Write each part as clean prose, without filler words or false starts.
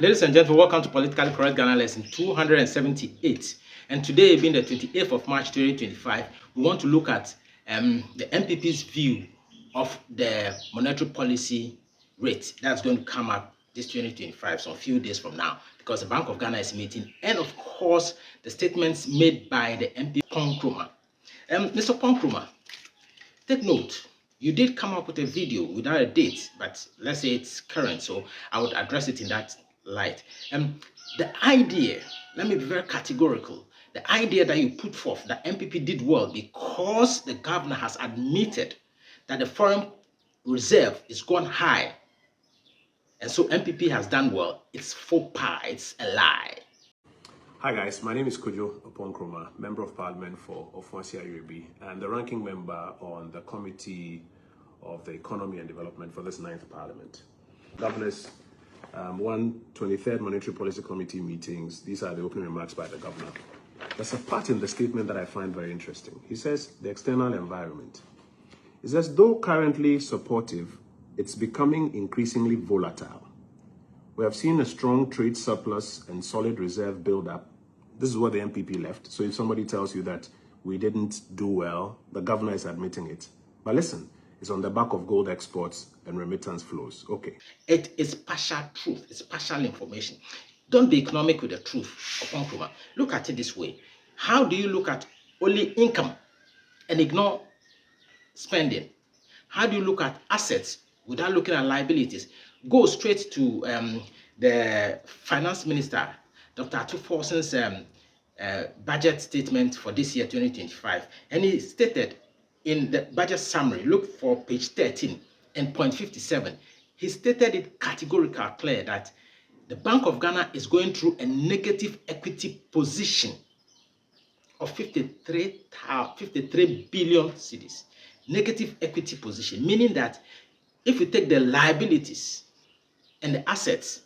Ladies and gentlemen, welcome to Politically Correct Ghana lesson 278. And today, being the 28th of March 2025, we want to look at the NPP's view of the monetary policy rate that's going to come up this 2025, some few days from now, because the Bank of Ghana is meeting, and of course, the statements made by the MP Nkrumah. Mr. Nkrumah, take note. You did come up with a video without a date, but let's say it's current, so I would address it in that light. The idea, let me be very categorical, the idea that you put forth that NPP did well because the governor has admitted that the foreign reserve is gone high, and so NPP has done well, it's faux pas, it's a lie. Hi guys, my name is Kojo Nkrumah, Member of Parliament for Ofuasia Uribi, and the ranking member on the Committee of the Economy and Development for this 9th Parliament. Governor's 123rd Monetary Policy Committee meetings. These are the opening remarks by the governor. There's a part in the statement that I find very interesting. He says, the external environment. He says, though currently supportive, it's becoming increasingly volatile. We have seen a strong trade surplus and solid reserve build-up. This is what the NPP left. So if somebody tells you that we didn't do well, the governor is admitting it. But listen, it's on the back of gold exports and remittance flows. Okay. It is partial truth. It's partial information. Don't be economic with the truth, Nkrumah. Look at it this way. How do you look at only income and ignore spending? How do you look at assets without looking at liabilities? Go straight to the finance minister, Dr. Atuforsen's budget statement for this year, 2025. And he stated in the budget summary, look for page 13 and point 57, he stated it categorically clear that the Bank of Ghana is going through a negative equity position of 53 billion cedis. Negative equity position, meaning that if you take the liabilities and the assets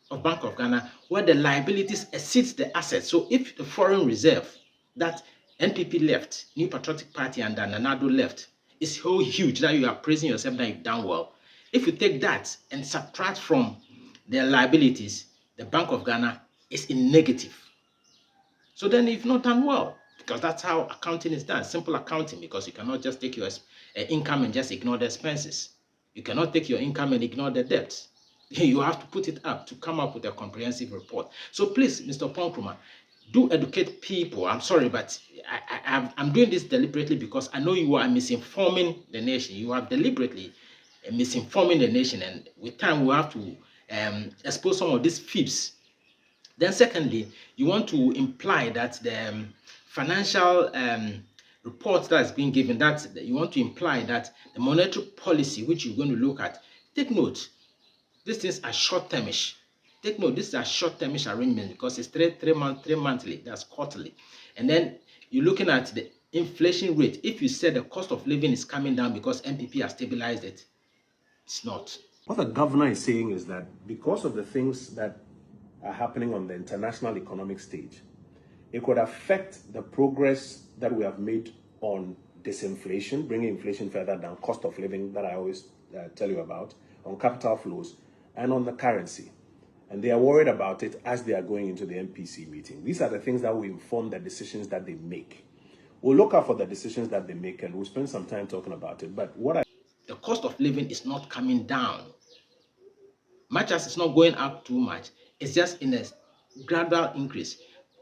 of Bank of Ghana, where the liabilities exceeds the assets. So if the foreign reserve that NPP left, New Patriotic Party and Nanado left, is so huge that you are praising yourself that you've done well. If you take that and subtract from their liabilities, the Bank of Ghana is in negative. So then you've not done well, because that's how accounting is done, simple accounting, because you cannot just take your income and just ignore the expenses. You cannot take your income and ignore the debts. You have to put it up to come up with a comprehensive report. So please, Mr. Nkrumah, do educate people. I'm sorry, but I'm doing this deliberately because I know you are misinforming the nation. You are deliberately misinforming the nation, and with time we have to expose some of these fibs. Then secondly, you want to imply that the financial report that is being given, that you want to imply that the monetary policy which you're going to look at, take note, these things are short-termish. Take note, this is a short-termish arrangement because it's three monthly, that's quarterly. And then you're looking at the inflation rate. If you said the cost of living is coming down because NPP has stabilized it, it's not. What the governor is saying is that because of the things that are happening on the international economic stage, it could affect the progress that we have made on disinflation, bringing inflation further down, cost of living that I always tell you about, on capital flows, and on the currency. And they are worried about it as they are going into the MPC meeting. These are the things that will inform the decisions that they make. We'll look out for the decisions that they make, and we'll spend some time talking about it. But the cost of living is not coming down. Much as it's not going up too much, it's just in a gradual increase.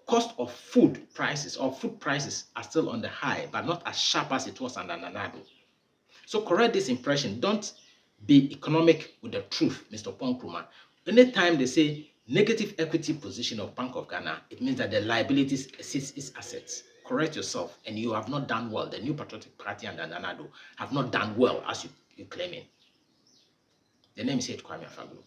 Cost of food prices are still on the high, but not as sharp as it was under Nanado. So correct this impression. Don't be economic with the truth, Mr. Nkrumah. Anytime they say negative equity position of Bank of Ghana, it means that the liabilities exceeds its assets. Correct yourself, and you have not done well. The New Patriotic Party and the Nanado have not done well as you're claiming. The name is Kwame Afaglu.